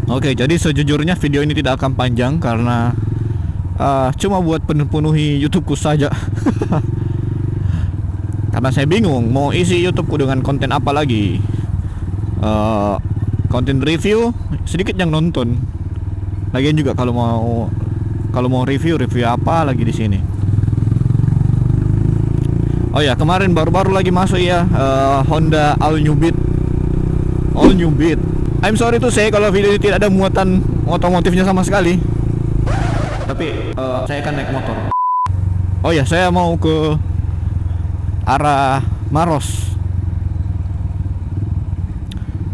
Oke, jadi sejujurnya video ini tidak akan panjang karena cuma buat penuhi YouTubeku saja. Karena saya bingung mau isi YouTubeku dengan konten apa lagi. Konten review sedikit yang nonton. Lagian juga kalau mau review apa lagi di sini. Oh ya, kemarin baru-baru lagi masuk ya Honda All New Beat. I'm sorry to say kalau video ini tidak ada muatan otomotifnya sama sekali. Tapi saya akan naik motor. Oh ya, saya mau ke arah Maros.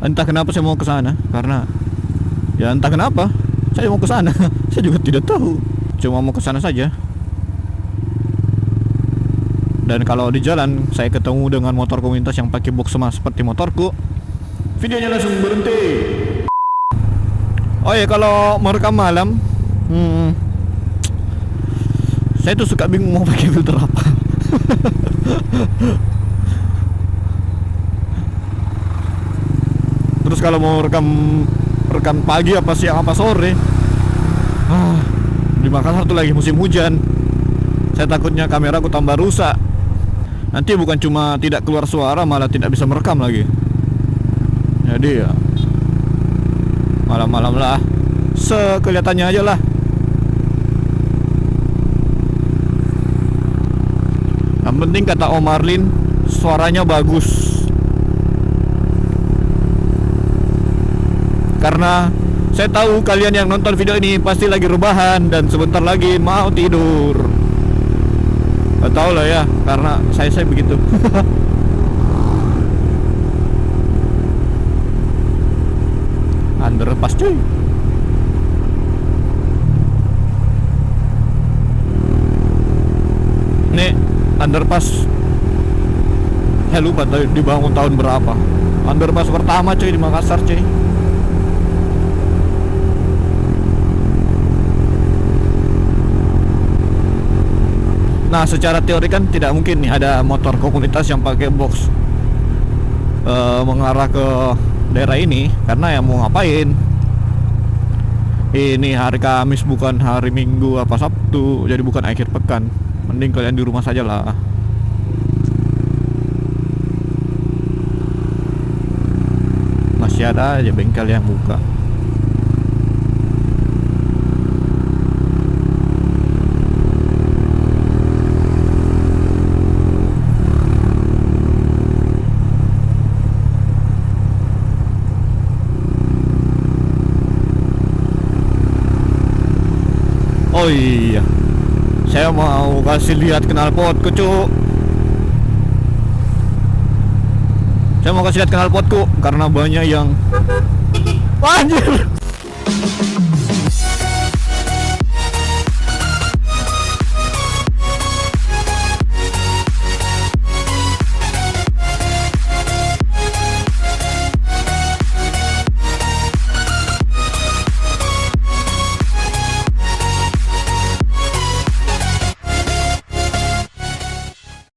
Entah kenapa saya mau ke sana, karena ya entah kenapa saya mau ke sana. Saya juga tidak tahu. Cuma mau ke sana saja. Dan kalau di jalan saya ketemu dengan motor komunitas yang pakai box sama seperti motorku, videonya langsung berhenti. Oh ya, kalau merekam malam, saya tuh suka bingung mau pakai filter apa. Terus kalau mau rekam pagi apa siang apa sore, di Makassar tuh lagi musim hujan. Saya takutnya kameraku tambah rusak. Nanti bukan cuma tidak keluar suara, malah tidak bisa merekam lagi. Jadi ya malam-malam lah, sekelihatannya aja lah. Yang penting kata Om Marlin, suaranya bagus. Karena saya tahu kalian yang nonton video ini pasti lagi rebahan dan sebentar lagi mau tidur. Gak tau lah ya, karena saya begitu. Underpass cuy. Nih underpass, saya lupa dibangun tahun berapa. Underpass pertama cuy di Makassar cuy. Nah, secara teori kan tidak mungkin nih ada motor komunitas yang pakai box mengarah ke daerah ini, karena ya mau ngapain? Ini hari Kamis bukan hari Minggu apa Sabtu, jadi bukan akhir pekan. Mending kalian di rumah saja lah. Masih ada aja bengkel yang buka. Oh iya, saya mau kasih lihat knalpotku cuk. Saya mau kasih lihat knalpotku karena banyak yang anjir.